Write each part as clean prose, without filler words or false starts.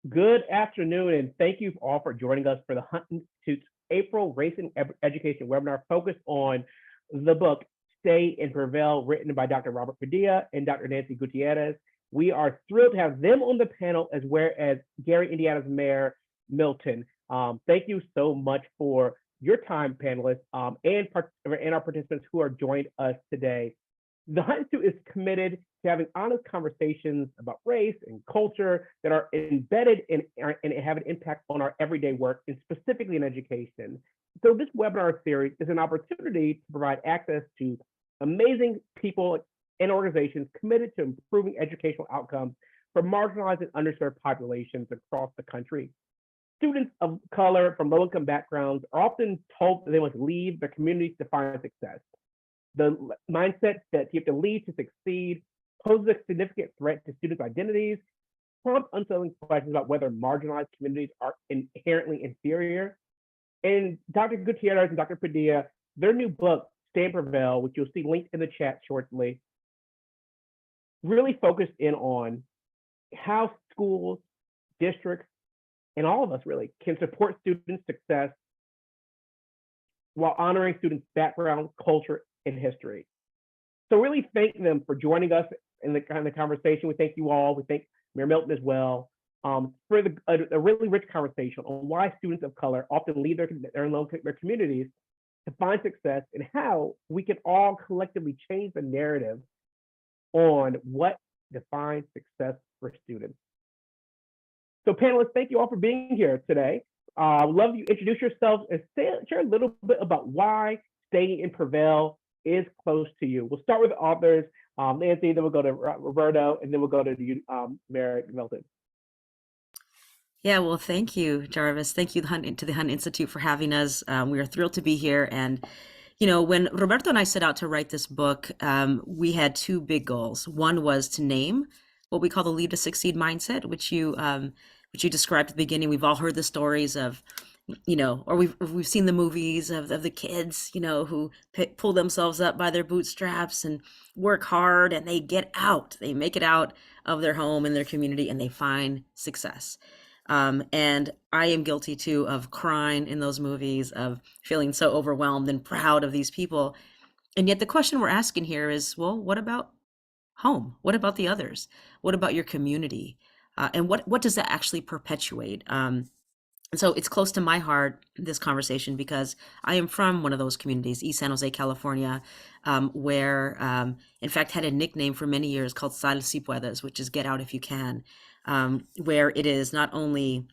Good afternoon, and thank you all for joining us for the Hunt Institute's April Race and Education webinar focused on the book Stay and Prevail, written by Dr. Robert Padilla and Dr. Nancy Gutiérrez. We are thrilled to have them on the panel, as well as Gary, Indiana's Mayor Milton. Thank you so much for your time, panelists, and our participants who are joined us today. The Hunt Institute is committed to having honest conversations about race and culture that are embedded and have an impact on our everyday work, and specifically in education. So this webinar series is an opportunity to provide access to amazing people and organizations committed to improving educational outcomes for marginalized and underserved populations across the country. Students of color from low-income backgrounds are often told that they must leave their communities to find success. The mindset that you have to lead to succeed poses a significant threat to students' identities, prompts unsettling questions about whether marginalized communities are inherently inferior. And Dr. Gutierrez and Dr. Padilla, their new book, Stay and Prevail, which you'll see linked in the chat shortly, really focused in on how schools, districts, and all of us really can support students' success while honoring students' background, culture, and history. So really thank them for joining us in the conversation. We thank you all. We thank Mayor Milton as well for a really rich conversation on why students of color often leave their communities to find success, and how we can all collectively change the narrative on what defines success for students. So panelists, thank you all for being here today. I would love you to introduce yourselves and share a little bit about why Stay and Prevail is close to you. We'll start with the authors, Nancy, then we'll go to Roberto, and then we'll go to Mayor Milton. Yeah, well, thank you, Jarvis. Thank you to the Hunt Institute for having us. We are thrilled to be here. And, you know, when Roberto and I set out to write this book, we had two big goals. One was to name what we call the Lead to Succeed mindset, which you described at the beginning. We've all heard the stories of, you know, or we've seen the movies of the kids, you know, who pull themselves up by their bootstraps and work hard, and they get out. They make it out of their home and their community, and they find success. And I am guilty too of crying in those movies, of feeling so overwhelmed and proud of these people. And yet the question we're asking here is, well, what about home? What about the others? What about your community? And what does that actually perpetuate? And so it's close to my heart, this conversation, because I am from one of those communities, East San Jose, California, where, in fact, had a nickname for many years called Sal Si Puedes, which is get out if you can, where it is not only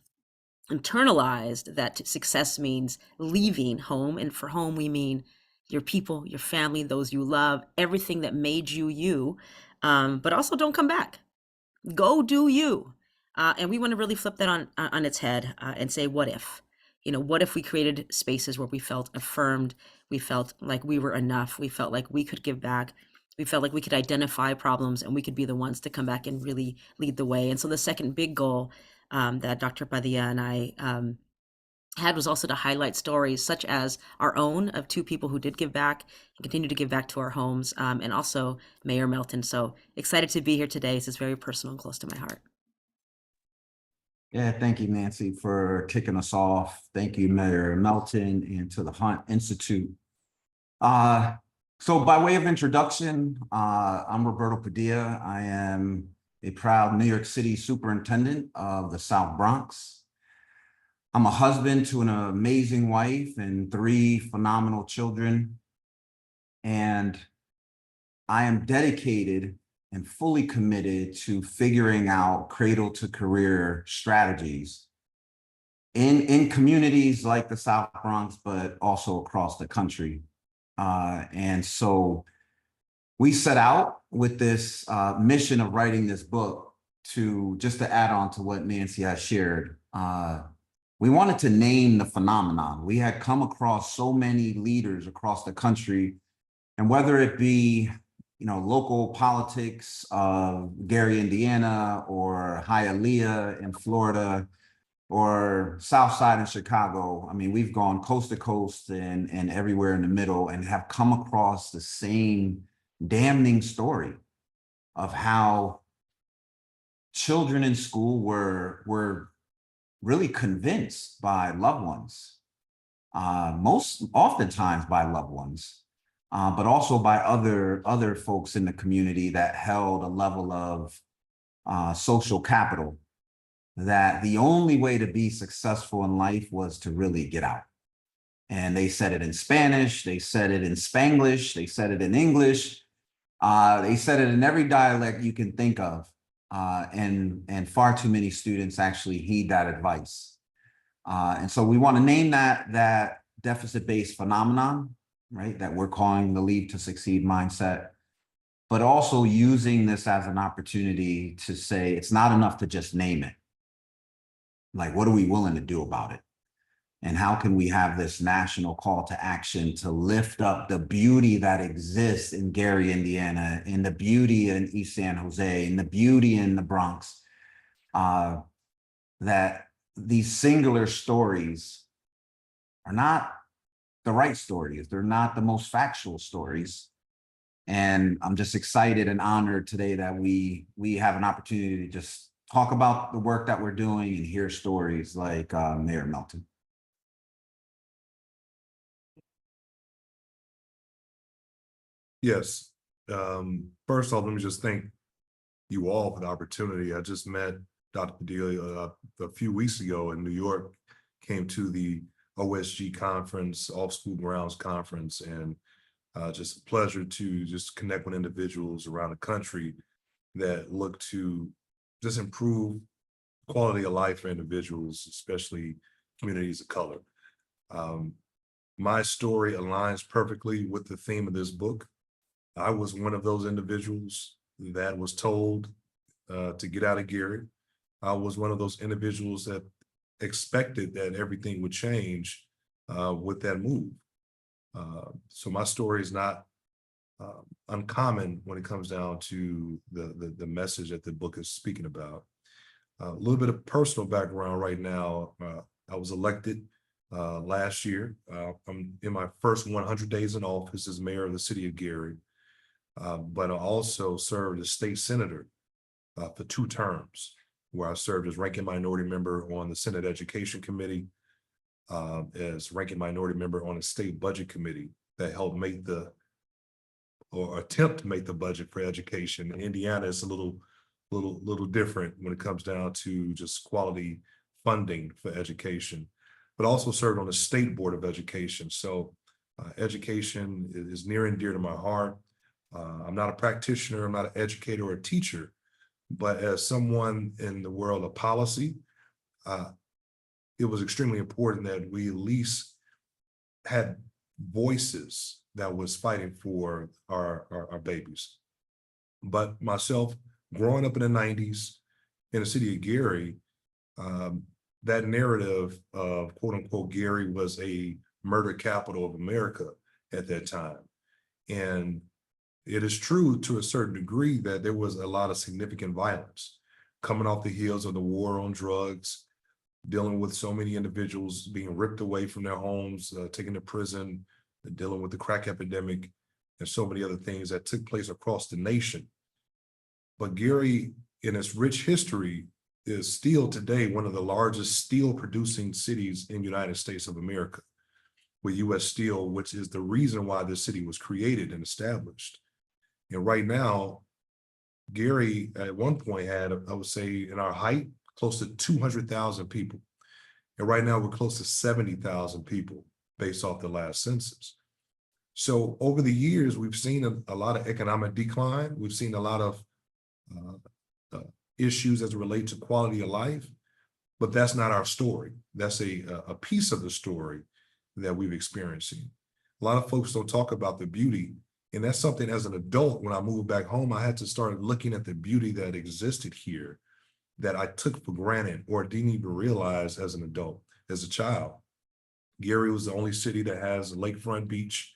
internalized that success means leaving home, and for home we mean your people, your family, those you love, everything that made you you, but also don't come back. Go do you. And we want to really flip that on its head and say, what if? You know, what if we created spaces where we felt affirmed, we felt like we were enough, we felt like we could give back, we felt like we could identify problems, and we could be the ones to come back and really lead the way. And so the second big goal that Dr. Padilla and I had was also to highlight stories such as our own of two people who did give back and continue to give back to our homes, and also Mayor Milton. So excited to be here today. This is very personal and close to my heart. Yeah, thank you, Nancy, for kicking us off. Thank you, Mayor Melton, and to the Hunt Institute. So by way of introduction, I'm Roberto Padilla. I am a proud New York City superintendent of the South Bronx. I'm a husband to an amazing wife and 3 phenomenal children. And I am dedicated and fully committed to figuring out cradle to career strategies in communities like the South Bronx, but also across the country. And so we set out with this mission of writing this book just to add on to what Nancy has shared. We wanted to name the phenomenon. We had come across so many leaders across the country, and whether it be, you know, local politics of Gary, Indiana, or Hialeah in Florida, or Southside in Chicago. I mean, we've gone coast to coast and everywhere in the middle, and have come across the same damning story of how children in school were really convinced by loved ones, most oftentimes by loved ones, but also by other folks in the community that held a level of social capital, that the only way to be successful in life was to really get out. And they said it in Spanish, they said it in Spanglish, they said it in English, they said it in every dialect you can think of. And far too many students actually heed that advice. And so we want to name that deficit-based phenomenon, right, that we're calling the Leave to Succeed mindset, but also using this as an opportunity to say it's not enough to just name it. Like, what are we willing to do about it? And how can we have this national call to action to lift up the beauty that exists in Gary, Indiana, in the beauty in East San Jose, in the beauty in the Bronx, that these singular stories are not the right stories. They're not the most factual stories. And I'm just excited and honored today that we have an opportunity to just talk about the work that we're doing and hear stories like Mayor Melton. Yes. First off, let me just thank you all for the opportunity. I just met Dr. Padilla a few weeks ago in New York, came to the OSG conference, Off School Grounds conference, and just a pleasure to just connect with individuals around the country that look to just improve quality of life for individuals, especially communities of color. My story aligns perfectly with the theme of this book. I was one of those individuals that was told to get out of Gary. I was one of those individuals that expected that everything would change with that move. So my story is not uncommon when it comes down to the message that the book is speaking about. A little bit of personal background right now. I was elected last year. I'm in my first 100 days in office as mayor of the city of Gary. But I also served as state senator for 2 terms, where I served as ranking minority member on the Senate Education Committee, as ranking minority member on the state budget committee that helped make or attempt to make the budget for education. In Indiana, it's a little different when it comes down to just quality funding for education, but also served on the state board of education. So education is near and dear to my heart. I'm not a practitioner, I'm not an educator or a teacher, but as someone in the world of policy, it was extremely important that we at least had voices that was fighting for our babies. But myself, growing up in the 90s in the city of Gary, that narrative of quote unquote Gary was a murder capital of America at that time. And it is true to a certain degree that there was a lot of significant violence coming off the heels of the war on drugs, dealing with so many individuals being ripped away from their homes, taken to prison, dealing with the crack epidemic, and so many other things that took place across the nation. But Gary, in its rich history, is still today one of the largest steel producing cities in the United States of America, with U.S. Steel, which is the reason why this city was created and established. And right now, Gary at one point had, I would say in our height, close to 200,000 people. And right now we're close to 70,000 people based off the last census. So over the years, we've seen a lot of economic decline. We've seen a lot of issues as it relates to quality of life, but that's not our story. That's a piece of the story that we've experiencing. A lot of folks don't talk about the beauty. And that's something as an adult, when I moved back home, I had to start looking at the beauty that existed here that I took for granted or didn't even realize as an adult, as a child. Gary was the only city that has a lakefront beach.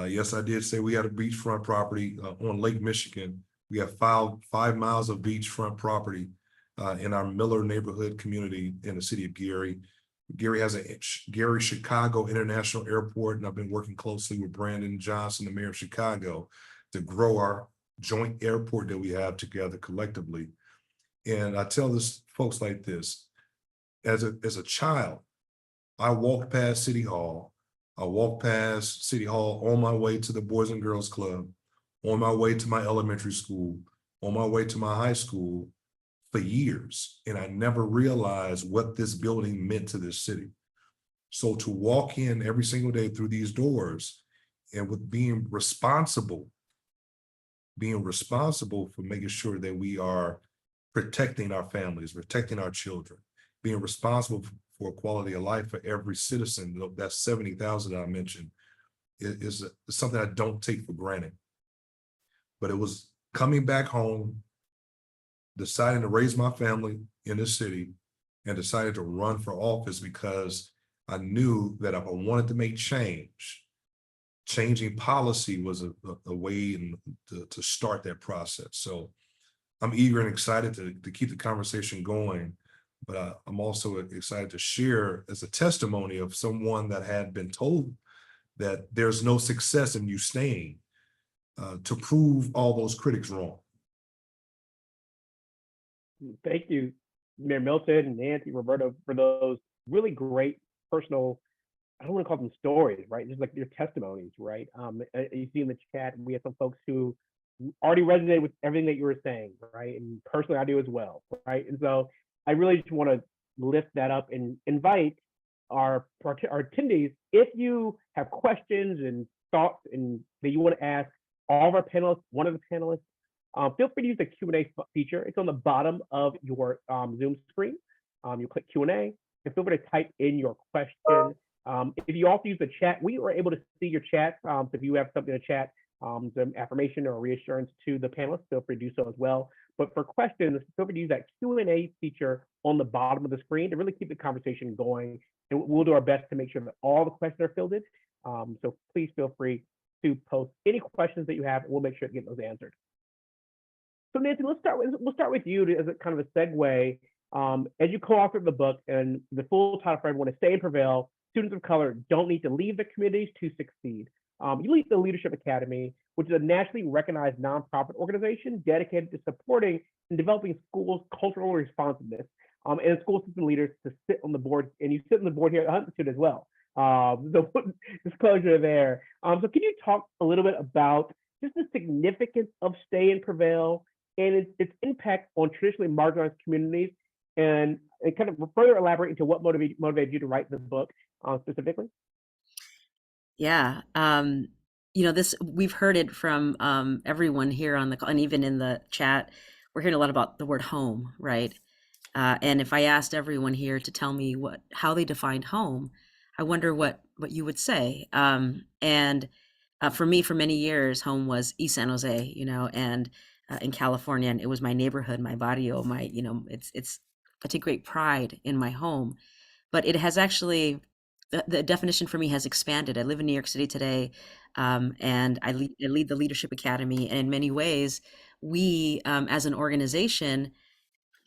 Yes, I did say we had a beachfront property on Lake Michigan. We have 5 miles of beachfront property in our Miller neighborhood community in the city of Gary. Gary has a Gary Chicago International Airport, and I've been working closely with Brandon Johnson, the mayor of Chicago, to grow our joint airport that we have together collectively. And I tell this folks like this, as a child, I walked past City Hall. I walked past City Hall on my way to the Boys and Girls Club, on my way to my elementary school, on my way to my high school for years. And I never realized what this building meant to this city. So to walk in every single day through these doors and with being responsible for making sure that we are protecting our families, protecting our children, being responsible for quality of life for every citizen, that 70,000 that I mentioned, is something I don't take for granted. But it was coming back home, deciding to raise my family in this city, and decided to run for office because I knew that if I wanted to make change, changing policy was a way to start that process. So I'm eager and excited to keep the conversation going, but I'm also excited to share as a testimony of someone that had been told that there's no success in you staying, to prove all those critics wrong. Thank you, Mayor Milton, Nancy, Roberto, for those really great personal, I don't want to call them stories, right? Just like your testimonies, right? You see in the chat, we have some folks who already resonated with everything that you were saying, right? And personally, I do as well, right? And so I really just want to lift that up and invite our attendees, if you have questions and thoughts and that you want to ask all of our panelists, one of the panelists, feel free to use the Q&A feature. It's on the bottom of your Zoom screen. You click Q&A and feel free to type in your question. If you also use the chat, we were able to see your chat. So if you have something to chat, some affirmation or reassurance to the panelists, feel free to do so as well. But for questions, feel free to use that Q&A feature on the bottom of the screen to really keep the conversation going. And we'll do our best to make sure that all the questions are filled in. So please feel free to post any questions that you have, and we'll make sure to get those answered. So Nancy, we'll start with you as a kind of a segue. As you co-authored the book, and the full title for everyone is Stay and Prevail, Students of Color Don't Need to Leave the Communities to Succeed. You lead the Leadership Academy, which is a nationally recognized nonprofit organization dedicated to supporting and developing schools' cultural responsiveness, and school system leaders to sit on the board, and you sit on the board here at the Hunt Institute as well. So disclosure there. So can you talk a little bit about just the significance of Stay and Prevail and its impact on traditionally marginalized communities, and kind of further elaborate into what motivated you to write the book specifically? Yeah. This, we've heard it from everyone here on the call, and even in the chat, we're hearing a lot about the word home, right? And if I asked everyone here to tell me how they defined home, I wonder what you would say. And for me, for many years, home was East San Jose, and in California, and it was my neighborhood, my barrio, I take great pride in my home. But it has actually, the definition for me has expanded. I live in New York City today, and I lead the Leadership Academy. And in many ways, we, as an organization,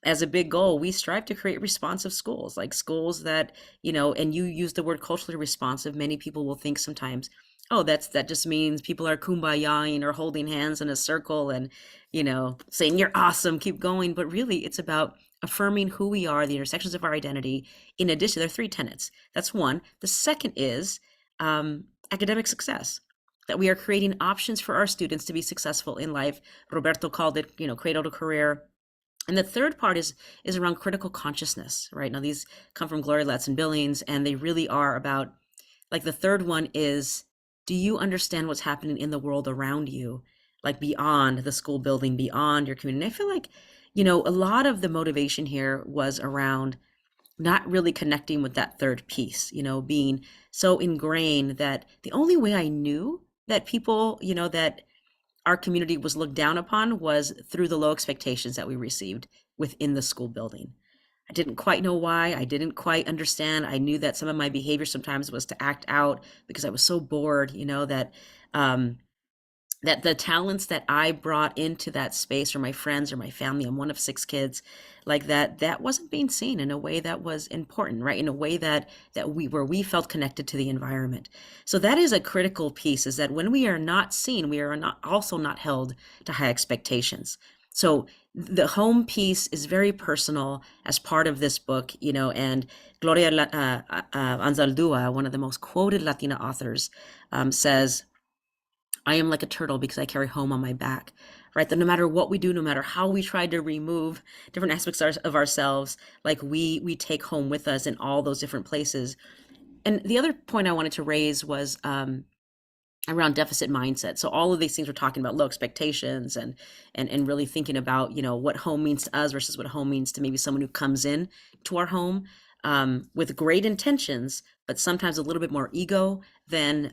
as a big goal, we strive to create responsive schools, like schools that, and you use the word culturally responsive. Many people will think sometimes, oh, that just means people are kumbayaing or holding hands in a circle and, saying you're awesome, keep going. But really, it's about affirming who we are, the intersections of our identity. In addition, there are 3 tenets. That's one. The second is academic success, that we are creating options for our students to be successful in life. Roberto called it, cradle to career. And the third part is around critical consciousness, right? Now, these come from Gloria Ladson-Billings, and they really are about, like, the third one is, do you understand what's happening in the world around you, like beyond the school building, beyond your community? And I feel like, a lot of the motivation here was around not really connecting with that third piece, being so ingrained that the only way I knew that people, that our community was looked down upon was through the low expectations that we received within the school building. I didn't quite know why. I didn't quite understand. I knew that some of my behavior sometimes was to act out because I was so bored, that the talents that I brought into that space, or my friends or my family, I'm one of 6 kids, like that wasn't being seen in a way that was important, right? In a way that we felt connected to the environment. So that is a critical piece, is that when we are not seen, we are not held to high expectations. So the home piece is very personal as part of this book, you know, and Gloria Anzaldúa, one of the most quoted Latina authors, says, I am like a turtle because I carry home on my back, right? That no matter what we do, no matter how we try to remove different aspects of ourselves, like we take home with us in all those different places. And the other point I wanted to raise was around deficit mindset. So all of these things we're talking about, low expectations and really thinking about, you know, what home means to us versus what home means to maybe someone who comes in to our home with great intentions, but sometimes a little bit more ego than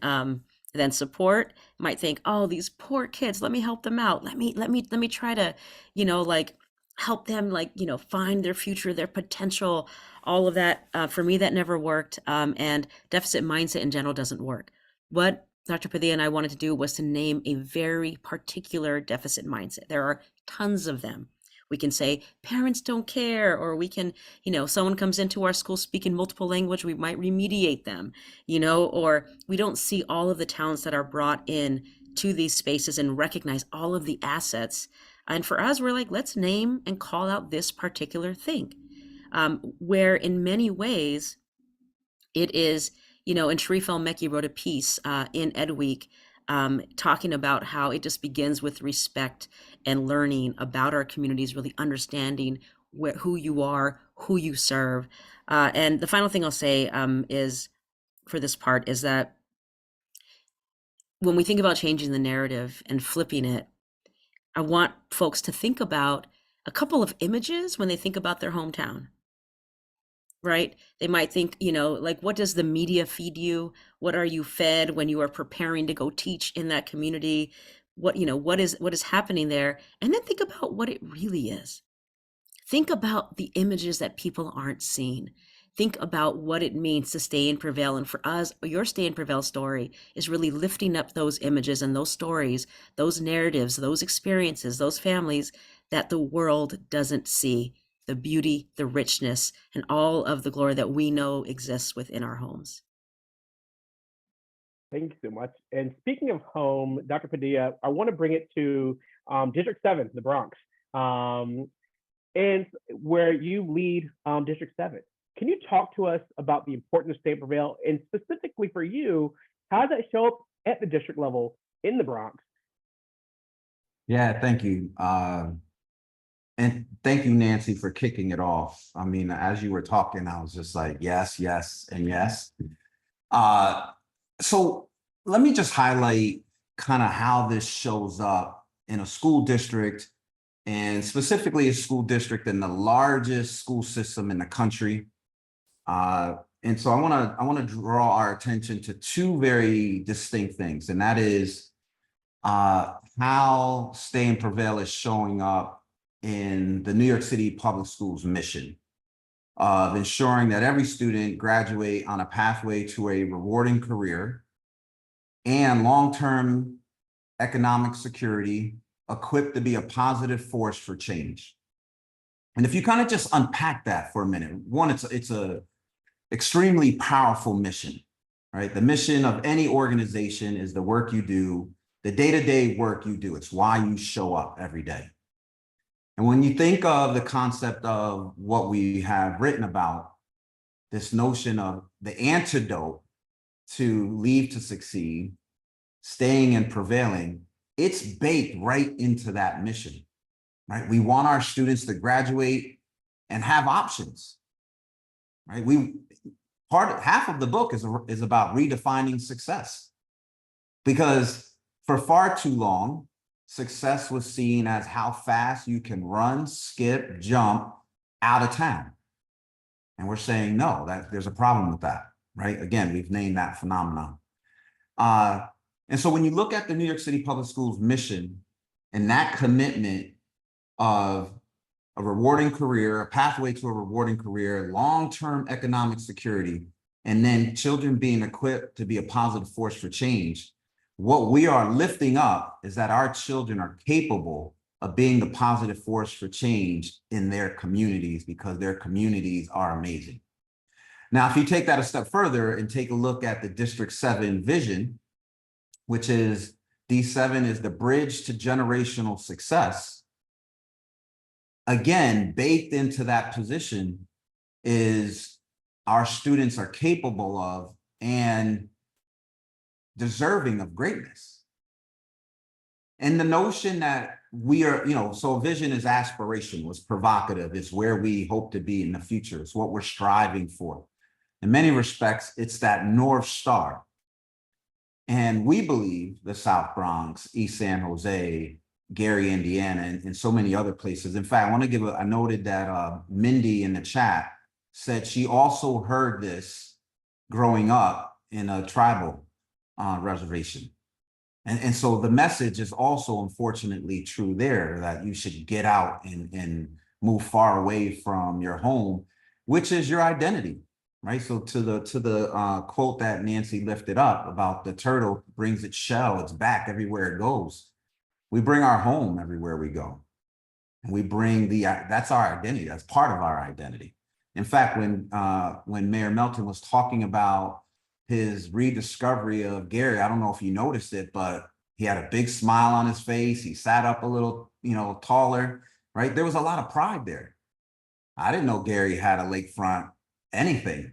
support. Might think, oh, these poor kids, let me help them out. Let me try to, you know, like help them, like, you know, find their future, their potential, all of that. For me, that never worked. And deficit mindset in general doesn't work. What Dr. Padilla and I wanted to do was to name a very particular deficit mindset. There are tons of them. We can say parents don't care, or we can, you know, someone comes into our school speaking multiple language, we might remediate them, you know, or we don't see all of the talents that are brought in to these spaces and recognize all of the assets. And for us, we're like, let's name and call out this particular thing, where in many ways it is, you know, and Sharif El-Mekki wrote a piece in Ed Week talking about how it just begins with respect and learning about our communities, really understanding who you are, who you serve. And the final thing I'll say is for this part is that when we think about changing the narrative and flipping it, I want folks to think about a couple of images when they think about their hometown. Right? They might think, you know, like, what does the media feed you? What are you fed when you are preparing to go teach in that community? What, you know, what is happening there? And then think about what it really is. Think about the images that people aren't seeing. Think about what it means to stay in Prevail. And for us, your Stay in Prevail story is really lifting up those images and those stories, those narratives, those experiences, those families that the world doesn't see, the beauty, the richness, and all of the glory that we know exists within our homes. Thank you so much. And speaking of home, Dr. Padilla, I want to bring it to District 7, the Bronx, and where you lead District 7. Can you talk to us about the importance of Stay in Prevail, and specifically for you, how does that show up at the district level in the Bronx? Yeah, thank you. And thank you, Nancy, for kicking it off. I mean, as you were talking, I was just like, yes, yes, and yes. So let me just highlight kind of how this shows up in a school district, and specifically a school district in the largest school system in the country. And so I want to draw our attention to two very distinct things, and that is how Stay in Prevail is showing up in the New York City Public Schools mission of ensuring that every student graduate on a pathway to a rewarding career and long-term economic security, equipped to be a positive force for change. And if you kind of just unpack that for a minute, one, it's a extremely powerful mission, right? The mission of any organization is the work you do, the day-to-day work you do. It's why you show up every day. And when you think of the concept of what we have written about, this notion of the antidote to Leave to Succeed, staying and prevailing, it's baked right into that mission, right? We want our students to graduate and have options, right? Half of the book is about redefining success, because for far too long, success was seen as how fast you can run, skip, jump out of town. And we're saying, no, that there's a problem with that, right? Again, we've named that phenomenon. And so when you look at the New York City Public Schools mission and that commitment of a rewarding career, a pathway to a rewarding career, long-term economic security, and then children being equipped to be a positive force for change, what we are lifting up is that our children are capable of being the positive force for change in their communities, because their communities are amazing. Now, if you take that a step further and take a look at the District 7 vision, which is D7 is the bridge to generational success, again, baked into that position is our students are capable of and deserving of greatness. And the notion that we are, so vision is aspirational, it's provocative, it's where we hope to be in the future, it's what we're striving for. In many respects, it's that North Star. And we believe the South Bronx, East San Jose, Gary, Indiana, and so many other places. In fact, I want to give I noted that Mindy in the chat said she also heard this growing up in a tribal reservation. And so the message is also unfortunately true there, that you should get out and move far away from your home, which is your identity, right? So to the quote that Nancy lifted up about the turtle brings its shell, its back everywhere it goes. We bring our home everywhere we go. And we bring that's our identity, that's part of our identity. In fact, when Mayor Melton was talking about his rediscovery of Gary, I don't know if you noticed it, but he had a big smile on his face. He sat up a little, taller, right? There was a lot of pride there. I didn't know Gary had a lakefront anything,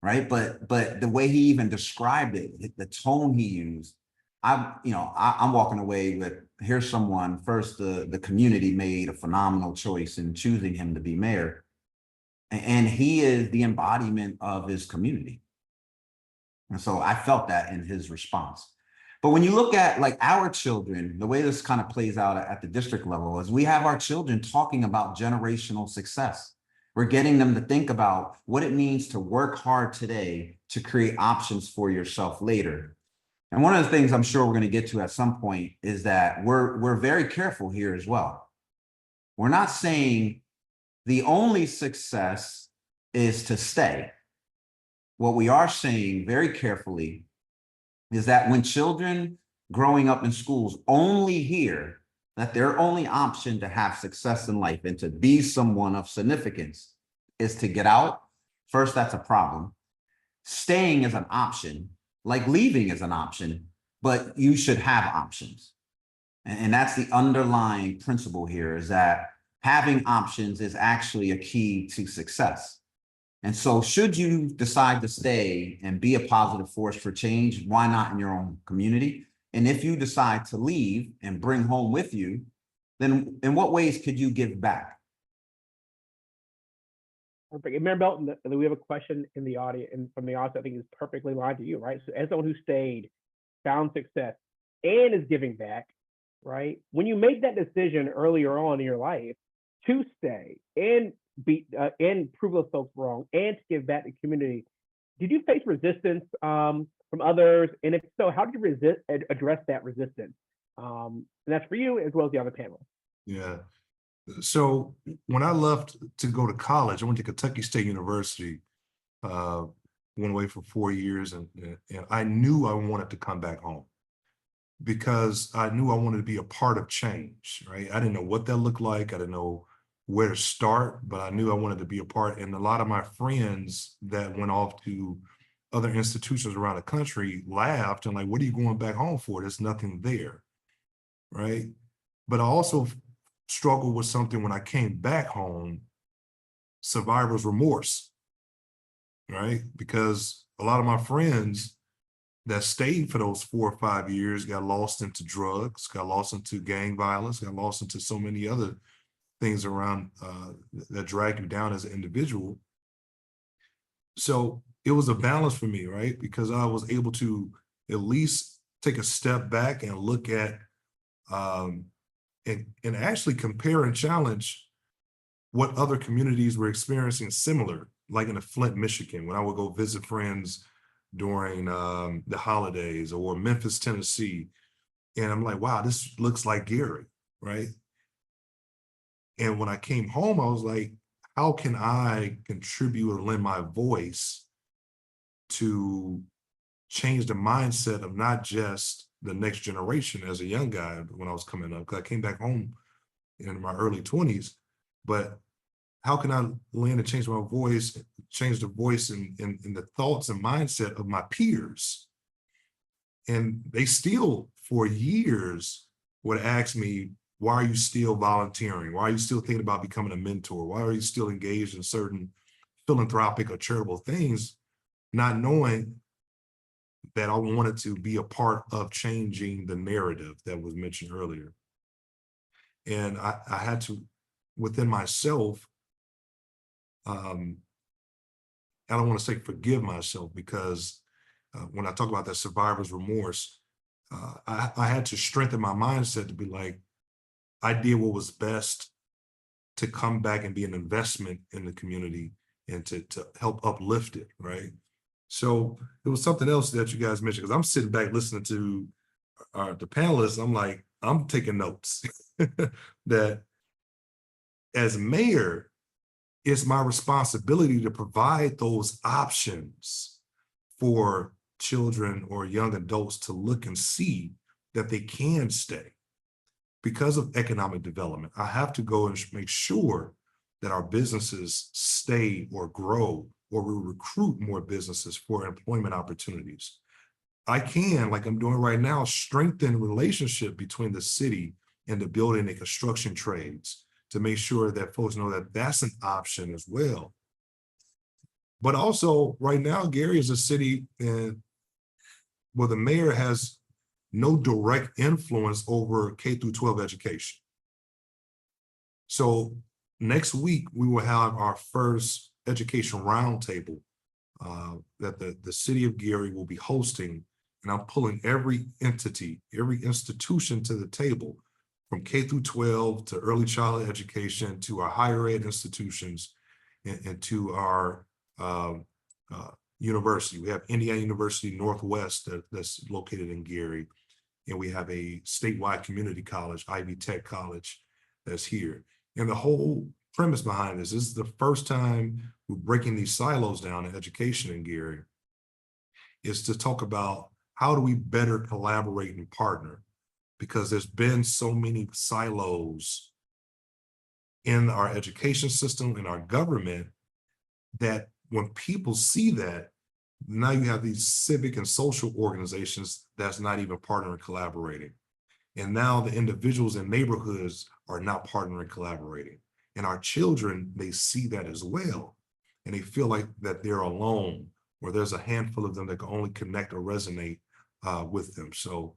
right? But the way he even described it, the tone he used, I'm walking away with, here's someone, first, the community made a phenomenal choice in choosing him to be mayor. And he is the embodiment of his community. And so I felt that in his response. But when you look at like our children, the way this kind of plays out at the district level is we have our children talking about generational success. We're getting them to think about what it means to work hard today to create options for yourself later. And one of the things I'm sure we're going to get to at some point is that we're very careful here as well. We're not saying the only success is to stay. What we are saying very carefully is that when children growing up in schools only hear that their only option to have success in life and to be someone of significance is to get out, first, that's a problem. Staying is an option, like leaving is an option, but you should have options. And that's the underlying principle here, is that having options is actually a key to success. And so should you decide to stay and be a positive force for change, why not in your own community? And if you decide to leave and bring home with you, then in what ways could you give back? Perfect. Mayor Belton, we have a question in the audience, and from the audience, I think is perfectly aligned to you, right? So as someone who stayed, found success, and is giving back, right? When you make that decision earlier on in your life to stay and prove those folks wrong and to give back to the community, did you face resistance from others? And if so, how did you address that resistance? And that's for you as well as the other panel. Yeah. So when I left to go to college, I went to Kentucky State University, went away for 4 years, and I knew I wanted to come back home because I knew I wanted to be a part of change, right? I didn't know what that looked like. I didn't know where to start, but I knew I wanted to be a part. And a lot of my friends that went off to other institutions around the country laughed and like, what are you going back home for? There's nothing there, right? But I also struggled with something when I came back home, survivor's remorse, right? Because a lot of my friends that stayed for those 4 or 5 years got lost into drugs, got lost into gang violence, got lost into so many other things around that drag you down as an individual. So it was a balance for me, right? Because I was able to at least take a step back and look at and actually compare and challenge what other communities were experiencing similar, like in Flint, Michigan, when I would go visit friends during the holidays, or Memphis, Tennessee. And I'm like, wow, this looks like Gary, right? And when I came home, I was like, how can I contribute or lend my voice to change the mindset of not just the next generation as a young guy when I was coming up? Because I came back home in my early 20s, but how can I lend and change my voice, change the voice in the thoughts and mindset of my peers? And they still, for years, would ask me, why are you still volunteering? Why are you still thinking about becoming a mentor? Why are you still engaged in certain philanthropic or charitable things, not knowing that I wanted to be a part of changing the narrative that was mentioned earlier. And I had to, within myself, I don't want to say forgive myself, because when I talk about that survivor's remorse, I had to strengthen my mindset to be like, I did what was best to come back and be an investment in the community and to help uplift it, right? So it was something else that you guys mentioned, because I'm sitting back listening to the panelists. I'm like, I'm taking notes that as mayor, it's my responsibility to provide those options for children or young adults to look and see that they can stay. Because of economic development, I have to go and make sure that our businesses stay or grow, or we recruit more businesses for employment opportunities. I can, like I'm doing right now, strengthen relationship between the city and the building and construction trades to make sure that folks know that that's an option as well. But also right now, Gary is a city where the mayor has no direct influence over K through 12 education. So next week, we will have our first education roundtable that the city of Gary will be hosting. And I'm pulling every entity, every institution to the table, from K through 12 to early childhood education to our higher ed institutions and to our university. We have Indiana University Northwest that's located in Gary. And we have a statewide community college, Ivy Tech College, that's here. And the whole premise behind this is the first time we're breaking these silos down in education in Gary, is to talk about how do we better collaborate and partner, because there's been so many silos in our education system, in our government, that when people see that, now you have these civic and social organizations that's not even partnering and collaborating. And now the individuals in neighborhoods are not partnering and collaborating. And our children, they see that as well. And they feel like that they're alone, or there's a handful of them that can only connect or resonate with them. So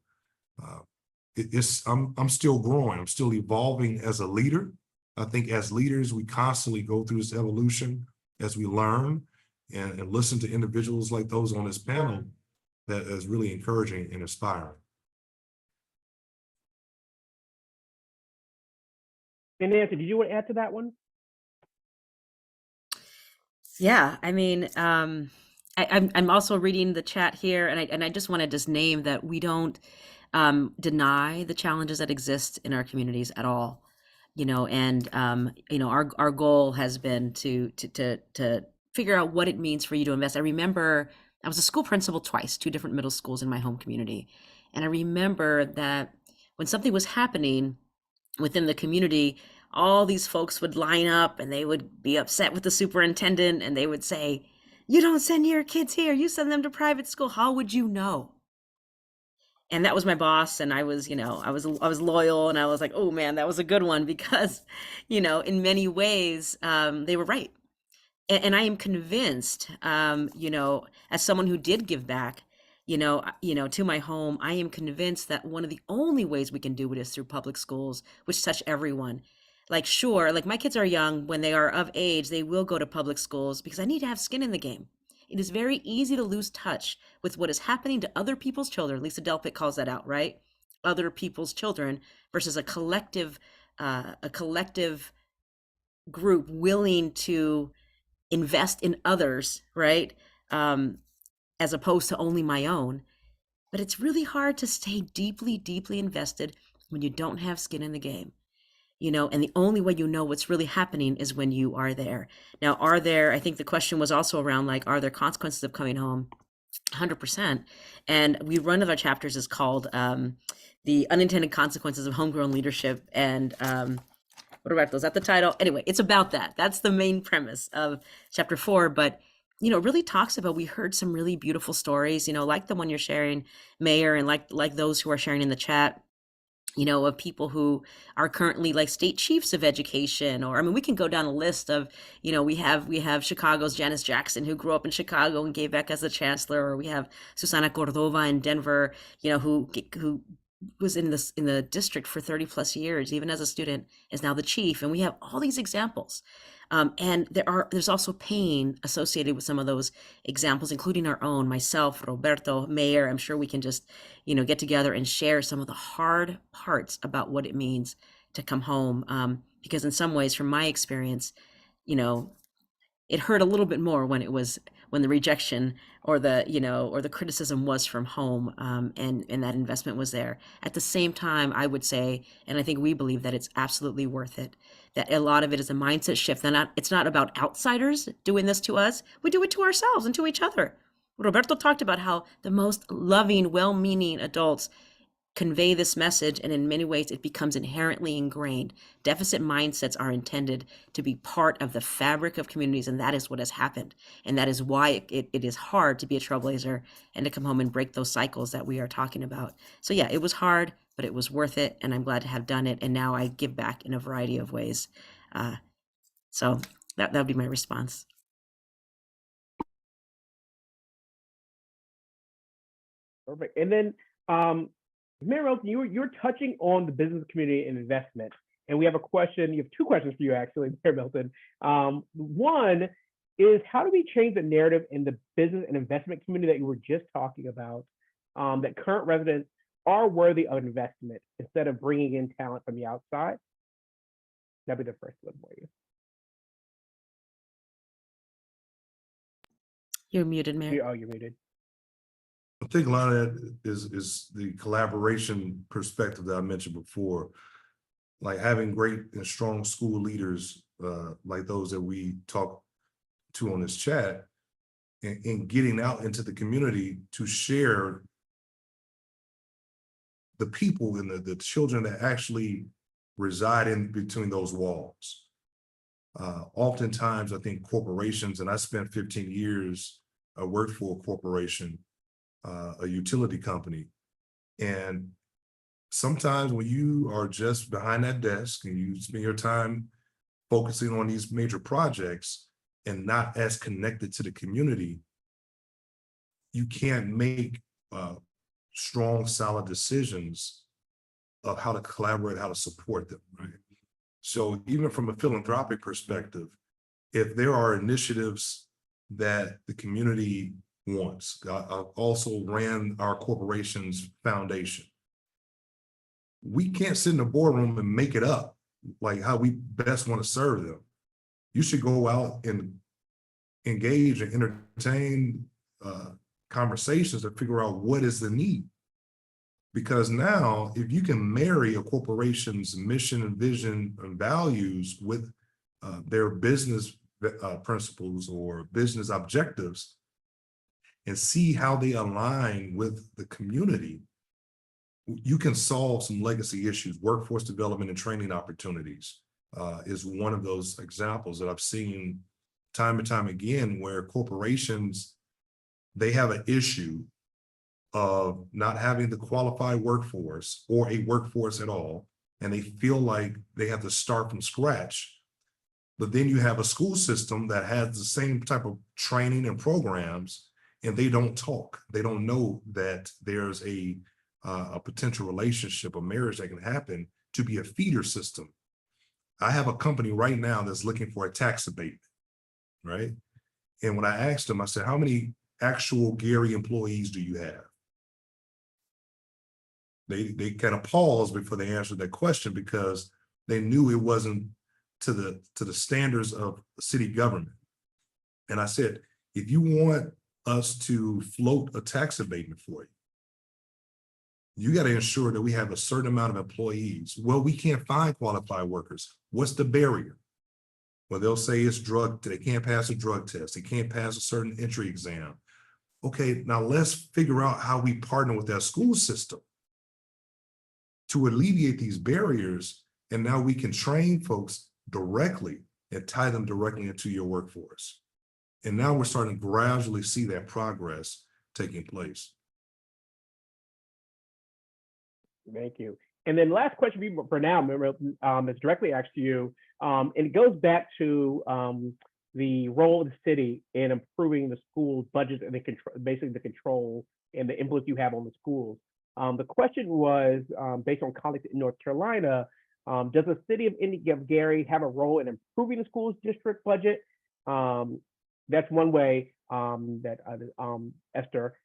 I'm still growing. I'm still evolving as a leader. I think as leaders, we constantly go through this evolution as we learn and listen to individuals like those on this panel. That is really encouraging and inspiring. And Nancy, did you want to add to that one? Yeah, I mean, I'm also reading the chat here, and I just want to just name that we don't deny the challenges that exist in our communities at all, and our goal has been to figure out what it means for you to invest. I remember I was a school principal twice, 2 different middle schools in my home community, and I remember that when something was happening within the community, all these folks would line up and they would be upset with the superintendent, and they would say, "You don't send your kids here, you send them to private school. How would you know?" And that was my boss, and I was loyal, and I was like, oh man, that was a good one, because in many ways they were right. And I am convinced, as someone who did give back, to my home, I am convinced that one of the only ways we can do it is through public schools, which touch everyone. Like, sure, like my kids are young. When they are of age, they will go to public schools because I need to have skin in the game. It is very easy to lose touch with what is happening to other people's children. Lisa Delpit calls that out, right? Other people's children versus a collective group willing to invest in others, right? As opposed to only my own. But it's really hard to stay deeply, deeply invested when you don't have skin in the game. And the only way you know what's really happening is when you are there. Now, I think the question was also around, like, are there consequences of coming home? 100%. And one of our chapters is called The Unintended Consequences of Homegrown Leadership. And Roberto, is that the title? Anyway, it's about that. That's the main premise of chapter 4. But it really talks about, we heard some really beautiful stories, like the one you're sharing, Mayor, and like those who are sharing in the chat. of people who are currently like state chiefs of education, or I mean, we can go down a list of, we have Chicago's Janice Jackson, who grew up in Chicago and gave back as the chancellor, or we have Susana Cordova in Denver, who was in the district for 30 plus years, even as a student, is now the chief, and we have all these examples. And there's also pain associated with some of those examples, including our own, myself, Roberto, Mayor. I'm sure we can just, get together and share some of the hard parts about what it means to come home. Because in some ways, from my experience, it hurt a little bit more when the rejection or the criticism was from home, and that investment was there. At the same time, I would say, and I think we believe, that it's absolutely worth it, that a lot of it is a mindset shift. And it's not about outsiders doing this to us. We do it to ourselves and to each other. Roberto talked about how the most loving, well-meaning adults convey this message, and in many ways it becomes inherently ingrained. Deficit mindsets are intended to be part of the fabric of communities, and that is what has happened. And that is why it is hard to be a trailblazer and to come home and break those cycles that we are talking about. So yeah, it was hard, but it was worth it, and I'm glad to have done it. And now I give back in a variety of ways. So that would be my response. Perfect. And then, Mayor Milton, you're touching on the business community and investment, and we have a question. You have two questions for you, actually, Mayor Milton. One is, how do we change the narrative in the business and investment community that you were just talking about, that current residents are worthy of investment instead of bringing in talent from the outside? That'd be the first one for you. You're muted, Mayor. Oh, you're muted. I think a lot of that is the collaboration perspective that I mentioned before, like having great and strong school leaders, like those that we talk to on this chat, and getting out into the community to share the people and the children that actually reside in between those walls. Oftentimes, I think corporations, and I spent 15 years, I worked for a corporation, a utility company. And sometimes when you are just behind that desk and you spend your time focusing on these major projects and not as connected to the community, you can't make strong, solid decisions of how to collaborate, how to support them, right? So even from a philanthropic perspective, if there are initiatives that the community wants, I also ran our corporation's foundation. We can't sit in the boardroom and make it up, like how we best want to serve them. You should go out and engage and entertain conversations to figure out what is the need. Because now, if you can marry a corporation's mission and vision and values with their business principles or business objectives, and see how they align with the community, you can solve some legacy issues. Workforce development and training opportunities is one of those examples that I've seen time and time again, where corporations, they have an issue of not having the qualified workforce or a workforce at all, and they feel like they have to start from scratch. But then you have a school system that has the same type of training and programs, and they don't talk. They don't know that there's a potential relationship, a marriage that can happen to be a feeder system. I have a company right now that's looking for a tax abatement, right? And when I asked them, I said, how many actual Gary employees do you have? They kind of paused before they answered that question, because they knew it wasn't to the standards of city government. And I said, if you want us to float a tax abatement for you, you got to ensure that we have a certain amount of employees. Well, we can't find qualified workers. What's the barrier? Well, they'll say it's they can't pass a drug test. They can't pass a certain entry exam. Okay, now let's figure out how we partner with that school system to alleviate these barriers. And now we can train folks directly and tie them directly into your workforce. And now we're starting to gradually see that progress taking place. Thank you. And then last question for now, it's directly asked to you, and it goes back to the role of the city in improving the school budgets and basically the control and the influence you have on the schools. The question was based on colleagues in North Carolina, does the city of Gary have a role in improving the school's district budget? That's one way that Esther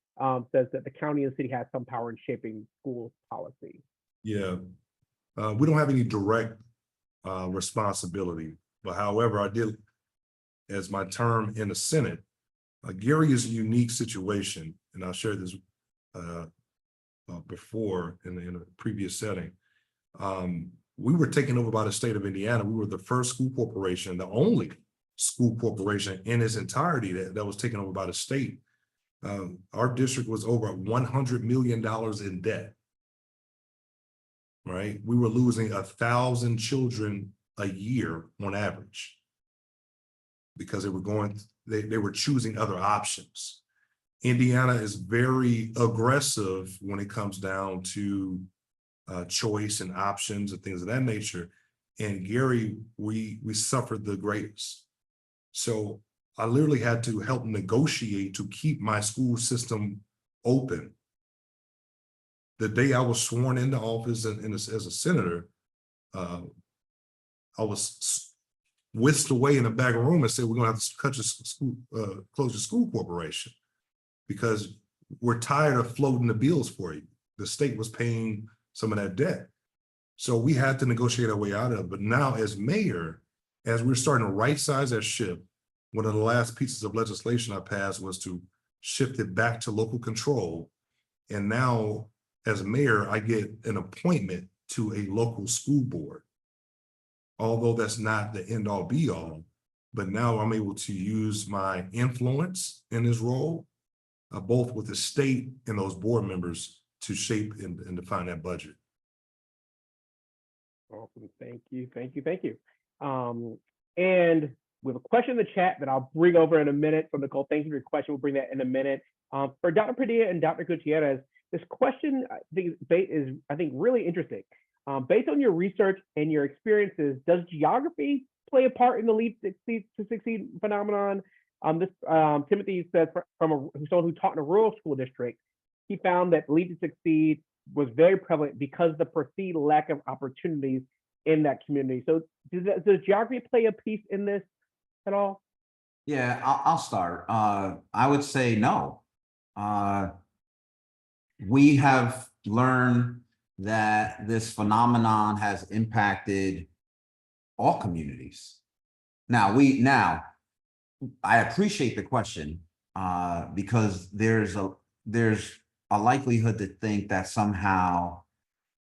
says that the county and city has some power in shaping school policy. Yeah, we don't have any direct responsibility, but however, I did, as my term in the Senate, Gary is a unique situation, and I shared this before in a previous setting. We were taken over by the state of Indiana. We were the first school corporation, the only school corporation in its entirety that was taken over by the state. Our district was over $100 million in debt. Right? We were losing 1,000 children a year on average because they were choosing other options. Indiana is very aggressive when it comes down to choice and options and things of that nature. And Gary, we suffered the greatest. So I literally had to help negotiate to keep my school system open. The day I was sworn into office as a senator, I was whisked away in a back room and said, we're gonna have to cut your school, close your school corporation because we're tired of floating the bills for you. The state was paying some of that debt. So we had to negotiate our way out of it. But now as mayor, as we're starting to right size that ship, one of the last pieces of legislation I passed was to shift it back to local control. And now as mayor, I get an appointment to a local school board. Although that's not the end all be all, but now I'm able to use my influence in this role, both with the state and those board members to shape and define that budget. Awesome, thank you. And we have a question in the chat that I'll bring over in a minute from Nicole. Thank you for your question. We'll bring that in a minute. For Dr. Padilla and Dr. Gutierrez, this question is really interesting. Based on your research and your experiences, does geography play a part in the Lead to Succeed phenomenon? Timothy says from someone who taught in a rural school district, he found that Lead to Succeed was very prevalent because of the perceived lack of opportunities in that community. So does geography play a piece in this at all? Yeah, I'll start. I would say no. We have learned that this phenomenon has impacted all communities. Now, I appreciate the question because there's a likelihood to think that somehow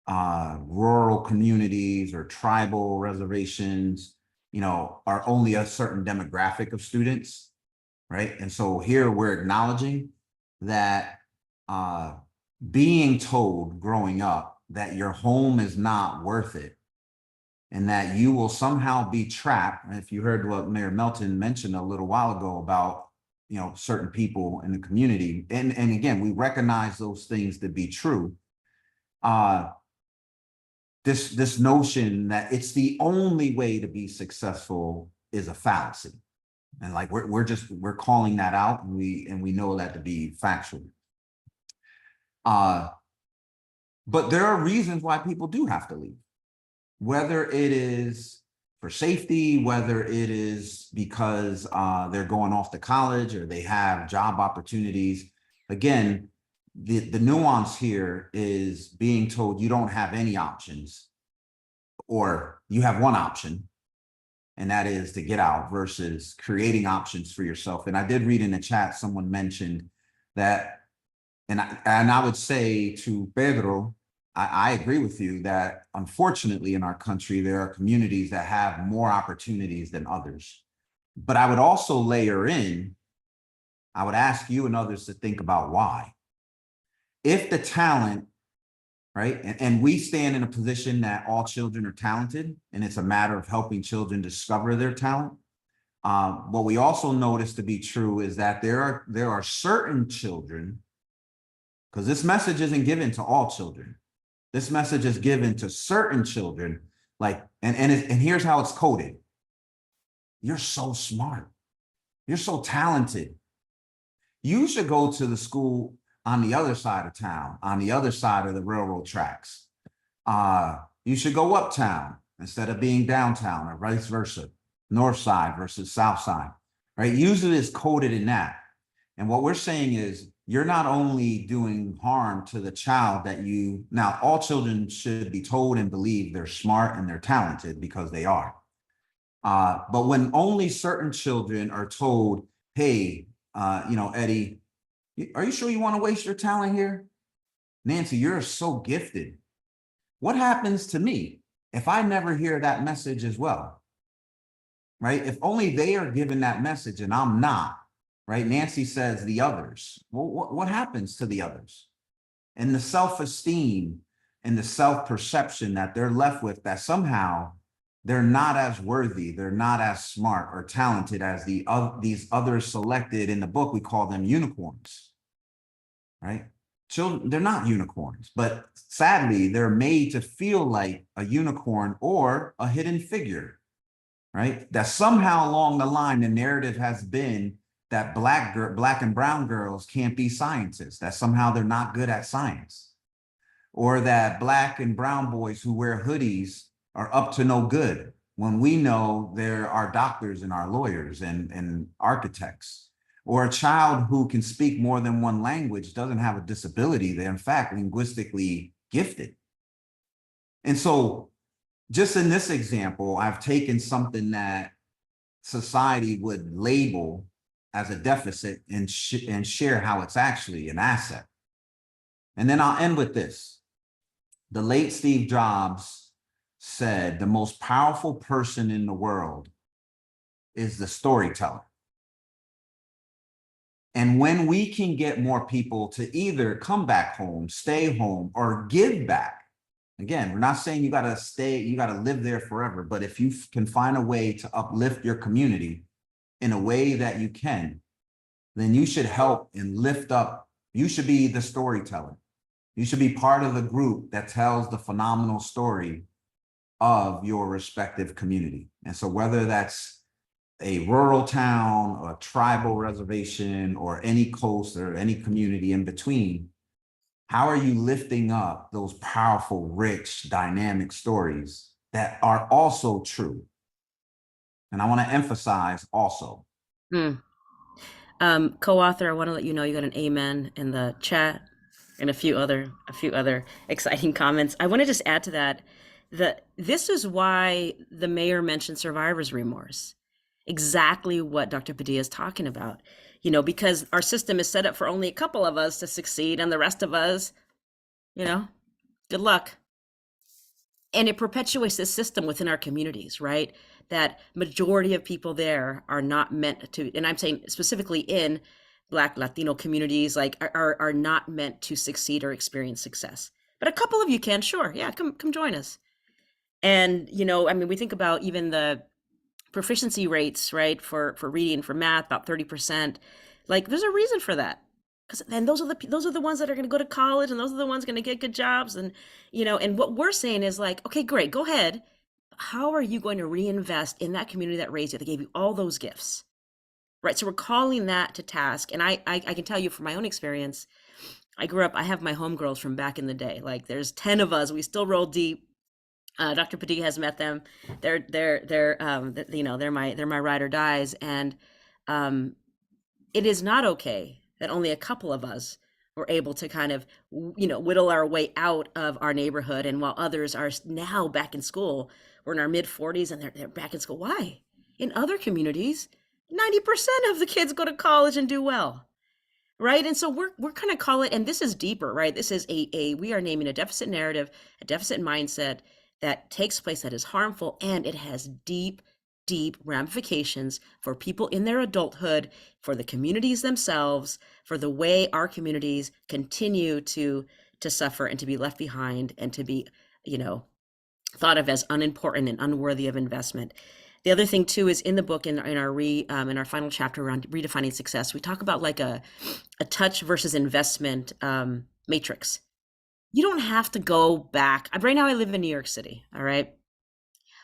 rural communities or tribal reservations, are only a certain demographic of students, right? And so here we're acknowledging that being told growing up that your home is not worth it and that you will somehow be trapped. And if you heard what Mayor Melton mentioned a little while ago about, certain people in the community, and again, we recognize those things to be true. This notion that it's the only way to be successful is a fallacy. And like, we're calling that out, and we know that to be factual. But there are reasons why people do have to leave, whether it is for safety, whether it is because they're going off to college or they have job opportunities. Again, the nuance here is being told you don't have any options, or you have one option, and that is to get out, versus creating options for yourself. And I did read in the chat, someone mentioned that, and I would say to Pedro, I agree with you that unfortunately in our country, there are communities that have more opportunities than others. But I would also layer in, I would ask you and others to think about why. If the talent, right, and we stand in a position that all children are talented, and it's a matter of helping children discover their talent. What we also notice to be true is that there are certain children, because this message isn't given to all children, This message is given to certain children, like, and here's how it's coded. You're so smart. You're so talented. You should go to the school on the other side of town, on the other side of the railroad tracks. You should go uptown instead of being downtown, or vice versa, north side versus south side, right? Usually it's coded in that. And what we're saying is, you're not only doing harm to the child that you, now all children should be told and believe they're smart and they're talented, because they are. But when only certain children are told, hey, Eddie, are you sure you want to waste your talent here? Nancy, you're so gifted. What happens to me if I never hear that message as well? Right? If only they are given that message and I'm not, right? Nancy says the others. Well, what happens to the others? And the self-esteem and the self-perception that they're left with, that somehow they're not as worthy, they're not as smart or talented as these others selected in the book. We call them unicorns, right? Children, they're not unicorns, but sadly, they're made to feel like a unicorn or a hidden figure, right? That somehow along the line, the narrative has been that black and brown girls can't be scientists, that somehow they're not good at science, or that black and brown boys who wear hoodies are up to no good, when we know there are doctors and our lawyers and architects. Or a child who can speak more than one language doesn't have a disability. They're in fact linguistically gifted. And so just in this example, I've taken something that society would label as a deficit and share how it's actually an asset. And then I'll end with this. The late Steve Jobs said the most powerful person in the world is the storyteller. And when we can get more people to either come back home, stay home, or give back, again, we're not saying you gotta stay, you gotta live there forever, but if you can find a way to uplift your community in a way that you can, then you should help and lift up. You should be the storyteller. You should be part of the group that tells the phenomenal story of your respective community. And so whether that's a rural town or a tribal reservation or any coast or any community in between, how are you lifting up those powerful, rich, dynamic stories that are also true? And I want to emphasize also. Co-author, I want to let you know you got an amen in the chat and a few other exciting comments. I want to just add to that, this is why the mayor mentioned survivor's remorse. Exactly what Dr. Padilla is talking about, because our system is set up for only a couple of us to succeed and the rest of us, good luck. And it perpetuates this system within our communities, right? That majority of people there are not meant to, and I'm saying specifically in Black, Latino communities, like are not meant to succeed or experience success. But a couple of you can, sure. Yeah, come join us. And, we think about even the proficiency rates, right, for reading, for math, about 30%. Like, there's a reason for that, because then those are the ones that are going to go to college, and those are the ones going to get good jobs, and and what we're saying is like, okay, great, go ahead. How are you going to reinvest in that community that raised you, that gave you all those gifts, right? So we're calling that to task. And I can tell you from my own experience, I have my homegirls from back in the day. Like, there's 10 of us. We still roll deep. Dr. Padilla has met them. They're my ride or dies. And it is not okay that only a couple of us were able to kind of, whittle our way out of our neighborhood. And while others are now back in school, we're in our mid 40s and they're back in school. Why? In other communities, 90% of the kids go to college and do well. Right. And so we're going to call it, and this is deeper, right? This is we are naming a deficit narrative, a deficit mindset that takes place that is harmful, and it has deep ramifications for people in their adulthood, for the communities themselves, for the way our communities continue to suffer and to be left behind and to be, thought of as unimportant and unworthy of investment. The other thing too is in the book, in our final chapter around redefining success, we talk about like a touch versus investment matrix. you don't have to go back. Right now I live in New York City, all right?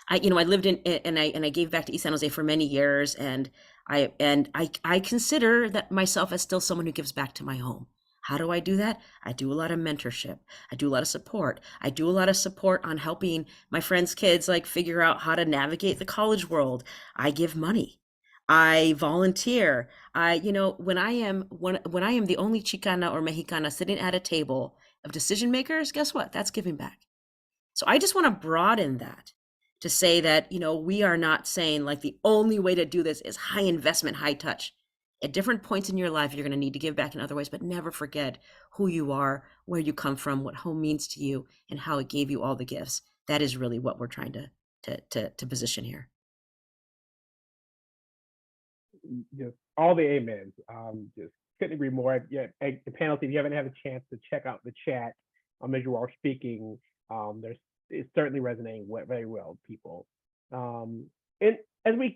I lived in and I gave back to East San Jose for many years, and I consider that myself as still someone who gives back to my home. How do I do that? I do a lot of mentorship. I do a lot of support. I do a lot of support on helping my friends' kids like figure out how to navigate the college world. I give money. I volunteer. When I am the only Chicana or Mexicana sitting at a table of decision makers, guess what? That's giving back. So I just want to broaden that to say that, we are not saying like the only way to do this is high investment, high touch. At different points in your life, you're going to need to give back in other ways, but never forget who you are, where you come from, what home means to you, and how it gave you all the gifts. That is really what we're trying to position here. Just all the amens. Just couldn't agree more. Yeah, the panel, if you haven't had a chance to check out the chat as you are speaking, it's certainly resonating very well with people. And as we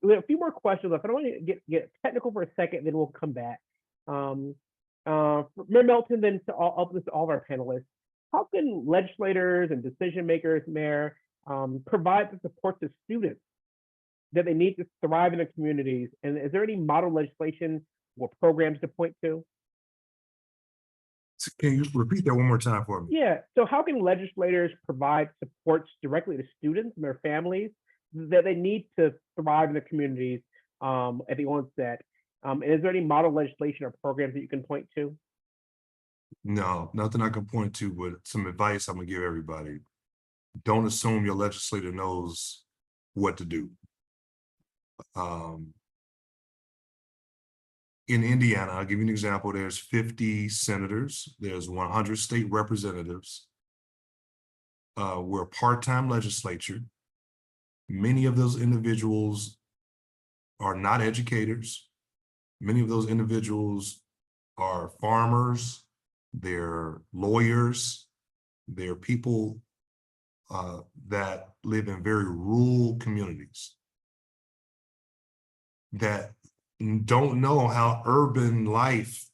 have a few more questions left, I don't want to get technical for a second, then we'll come back. Mayor Melton, then to all of our panelists, how can legislators and decision makers, Mayor, provide the support to students that they need to thrive in their communities? And is there any model legislation or programs to point to? Can you repeat that one more time for me? Yeah. So how can legislators provide supports directly to students and their families that they need to thrive in the communities at the onset? And is there any model legislation or programs that you can point to? No, nothing I can point to, but some advice I'm gonna give everybody. Don't assume your legislator knows what to do. In Indiana, I'll give you an example. There's 50 senators, there's 100 state representatives. We're a part-time legislature. Many of those individuals are not educators. Many of those individuals are farmers, they're lawyers, they're people that live in very rural communities that don't know how urban life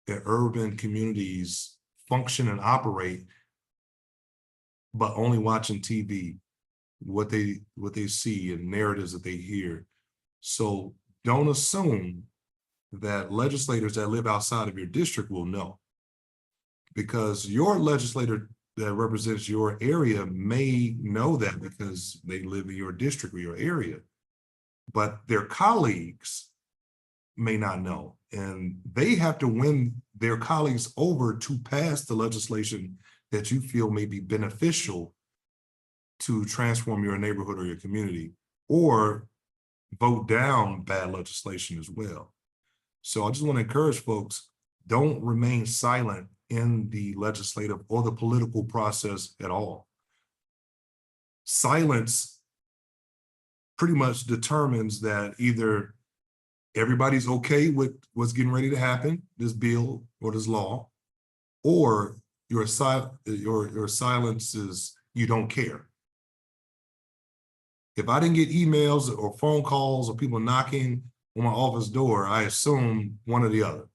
and urban communities function and operate, but only watching TV, what they see and narratives that they hear. So don't assume that legislators that live outside of your district will know, because your legislator that represents your area may know that because they live in your district or your area, but their colleagues may not know. And they have to win their colleagues over to pass the legislation that you feel may be beneficial to transform your neighborhood or your community, or vote down bad legislation as well. So I just want to encourage folks, don't remain silent in the legislative or the political process at all. Silence pretty much determines that either everybody's okay with what's getting ready to happen, this bill or this law, or your silence is you don't care. If I didn't get emails or phone calls or people knocking on my office door, I assume one or the other.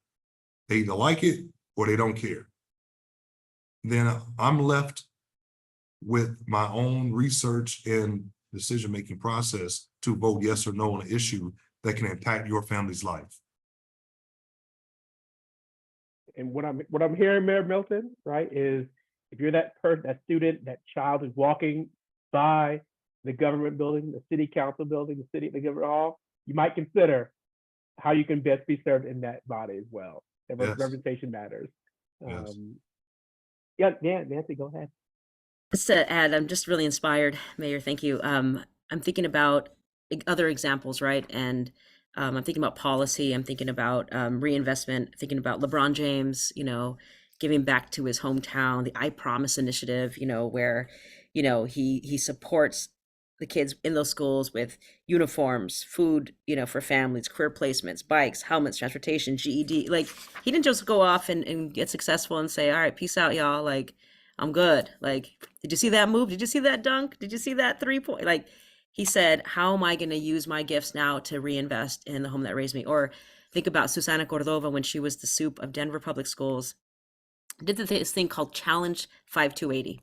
They either like it or they don't care. Then I'm left with my own research and decision-making process to vote yes or no on an issue that can impact your family's life. And what I'm hearing, Mayor Milton, right, is if you're that person, that student, that child is walking by the government building, the city council building, the government hall, you might consider how you can best be served in that body as well. That yes. Representation matters. Yes. Yeah, Nancy, go ahead. Just to add, I'm just really inspired, Mayor. Thank you. I'm thinking about other examples, right? And I'm thinking about policy. I'm thinking about reinvestment. Thinking about LeBron James, giving back to his hometown. The I Promise initiative, where, he supports the kids in those schools with uniforms, food, for families, career placements, bikes, helmets, transportation, GED. Like, he didn't just go off and get successful and say, all right, peace out, y'all. Like, I'm good. Like, did you see that move? Did you see that dunk? Did you see that 3-point? Like, he said, how am I going to use my gifts now to reinvest in the home that raised me? Or think about Susana Cordova when she was the soup of Denver public schools. did this thing called Challenge 5280.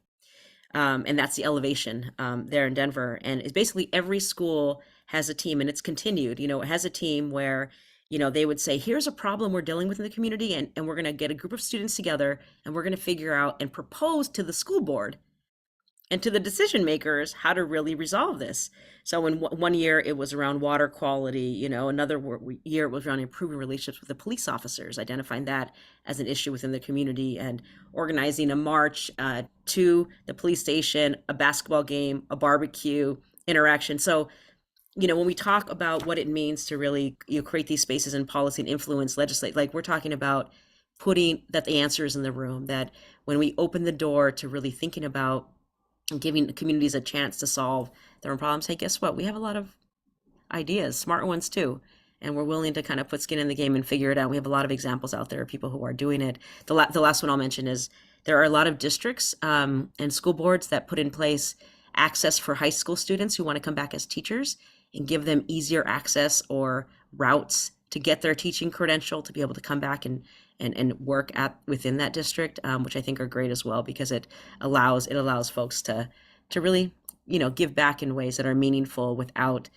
And that's the elevation there in Denver. And it's basically every school has a team, and it's continued. It has a team where, they would say, here's a problem we're dealing with in the community, and we're going to get a group of students together, and we're going to figure out and propose to the school board and to the decision makers how to really resolve this. So in one year it was around water quality, another year it was around improving relationships with the police officers, identifying that as an issue within the community, and organizing a march to the police station, a basketball game, a barbecue, interaction. So when we talk about what it means to really create these spaces and policy and influence legislate, like we're talking about putting that the answer is in the room, that when we open the door to really thinking about giving communities a chance to solve their own problems, hey, guess what? We have a lot of ideas, smart ones too, and we're willing to kind of put skin in the game and figure it out. We have a lot of examples out there of people who are doing it. The last one I'll mention is there are a lot of districts and school boards that put in place access for high school students who want to come back as teachers, and give them easier access or routes to get their teaching credential to be able to come back and work within that district, which I think are great as well, because it allows folks to really give back in ways that are meaningful without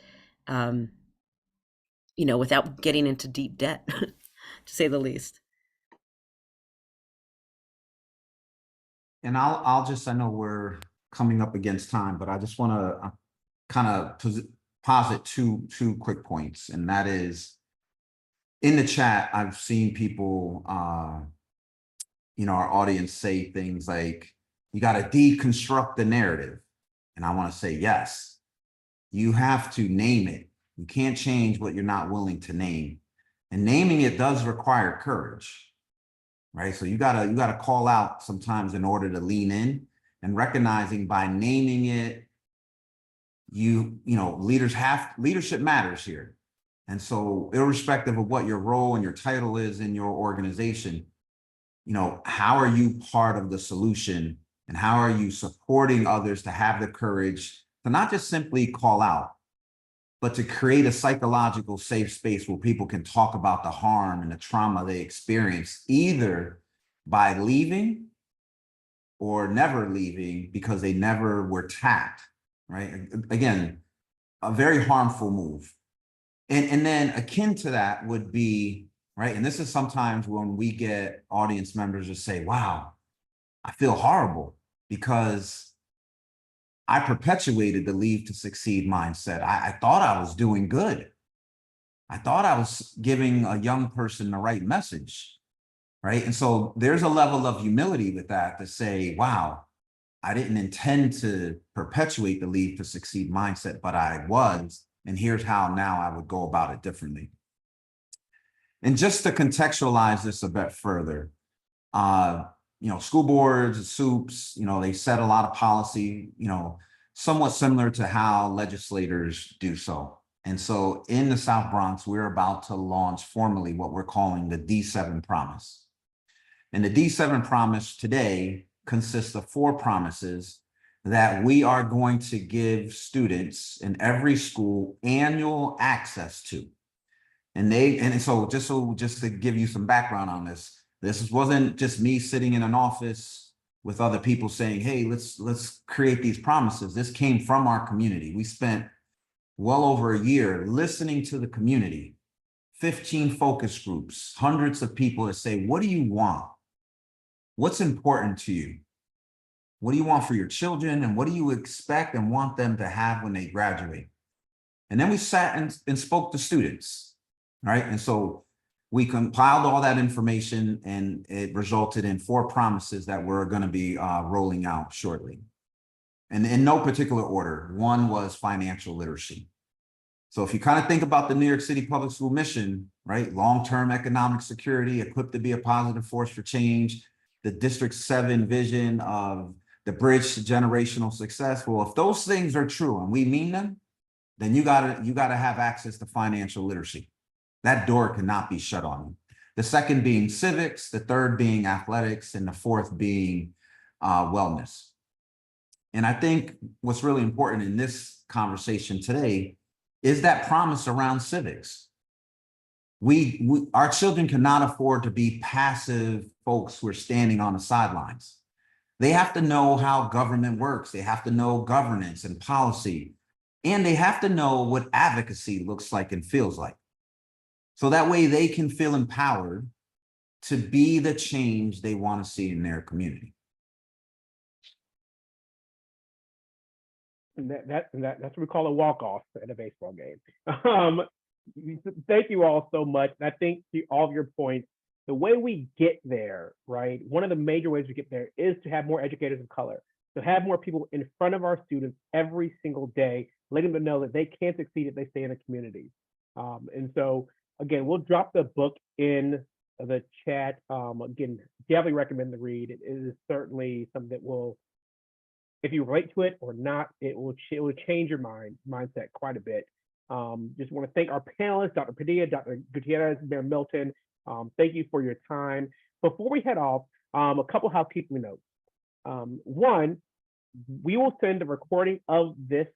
without getting into deep debt, to say the least. And I'll just, I know we're coming up against time, but I just want to kind of posit two quick points, and that is, in the chat, I've seen people, our audience say things like, you got to deconstruct the narrative. And I want to say, yes, you have to name it. You can't change what you're not willing to name. And naming it does require courage, right? So you gotta call out sometimes in order to lean in, and recognizing by naming it, leadership matters here. And so irrespective of what your role and your title is in your organization, how are you part of the solution, and how are you supporting others to have the courage to not just simply call out, but to create a psychological safe space where people can talk about the harm and the trauma they experienced, either by leaving or never leaving because they never were tapped, right? Again, a very harmful move. And then akin to that would be, right, and this is sometimes when we get audience members to say, wow, I feel horrible because I perpetuated the leave to succeed mindset. I thought I was doing good. I thought I was giving a young person the right message, right? And so there's a level of humility with that to say, wow, I didn't intend to perpetuate the leave to succeed mindset, but I was, and here's how now I would go about it differently. And just to contextualize this a bit further, school boards, SOUPs, they set a lot of policy, somewhat similar to how legislators do so. And so in the South Bronx, we're about to launch formally what we're calling the D7 Promise. And the D7 Promise today consists of 4 promises that we are going to give students in every school annual access to. And so just to give you some background on this wasn't just me sitting in an office with other people saying, hey, let's create these promises. This came from our community. We spent well over a year listening to the community, 15 focus groups, hundreds of people that say, what do you want? What's important to you? What do you want for your children? And what do you expect and want them to have when they graduate? And then we sat and spoke to students, right? And so we compiled all that information, and it resulted in 4 promises that we're going to be rolling out shortly. And in no particular order, one was financial literacy. So if you kind of think about the New York City public school mission, right? Long-term economic security, equipped to be a positive force for change, the District 7 vision of the bridge to generational success. Well, if those things are true and we mean them, then you gotta have access to financial literacy. That door cannot be shut on you. The second being civics, the third being athletics, and the fourth being wellness. And I think what's really important in this conversation today is that promise around civics. Our children cannot afford to be passive folks who are standing on the sidelines. They have to know how government works. They have to know governance and policy, and they have to know what advocacy looks like and feels like. So that way they can feel empowered to be the change they want to see in their community. And that's what we call a walk-off at a baseball game. Thank you all so much. I think to all of your points, the way we get there, right? One of the major ways we get there is to have more educators of color, to have more people in front of our students every single day, letting them know that they can succeed if they stay in the community. And so, again, we'll drop the book in the chat. Again, definitely recommend the read. It is certainly something that will, if you relate to it or not, it will change your mindset quite a bit. Just want to thank our panelists, Dr. Padilla, Dr. Gutierrez, Mayor Milton. Thank you for your time. Before we head off, a couple housekeeping notes. One, we will send a recording of this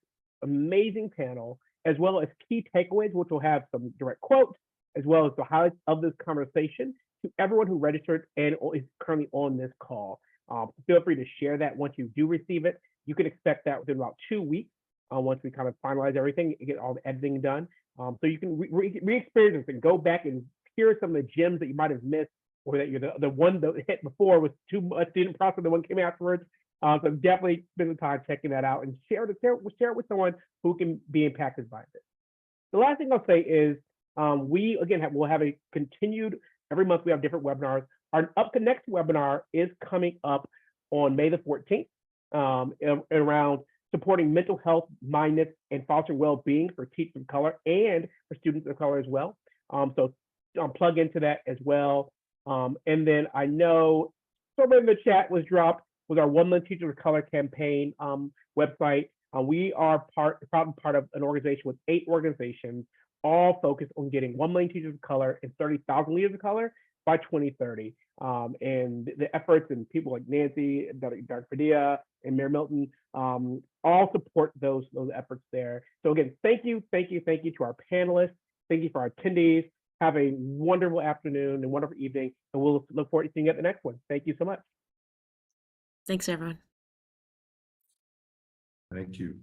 amazing panel, as well as key takeaways, which will have some direct quotes, as well as the highlights of this conversation to everyone who registered and is currently on this call. Feel free to share that once you do receive it. You can expect that within about 2 weeks once we kind of finalize everything and get all the editing done. So you can re-experience this and go back and hear some of the gems that you might have missed, or that you're the one that hit before was too much, didn't process the one came afterwards. So definitely spend the time checking that out and share it with someone who can be impacted by this. The last thing I'll say is we, again, we'll have a continued, every month we have different webinars. Our next webinar is coming up on May the 14th around supporting mental health, mindedness, and fostering well-being for teachers of color and for students of color as well. So plug into that as well. And then I know somewhere in the chat was dropped with our 1 Million Teachers of Color campaign website. We are part of an organization with 8 organizations, all focused on getting 1 million teachers of color and 30,000 leaders of color by 2030. And the efforts and people like Nancy, Dr. Padilla, and Mayor Milton all support those efforts there. So again, thank you to our panelists. Thank you for our attendees. Have a wonderful afternoon and wonderful evening, and we'll look forward to seeing you at the next one. Thank you so much. Thanks, everyone. Thank you.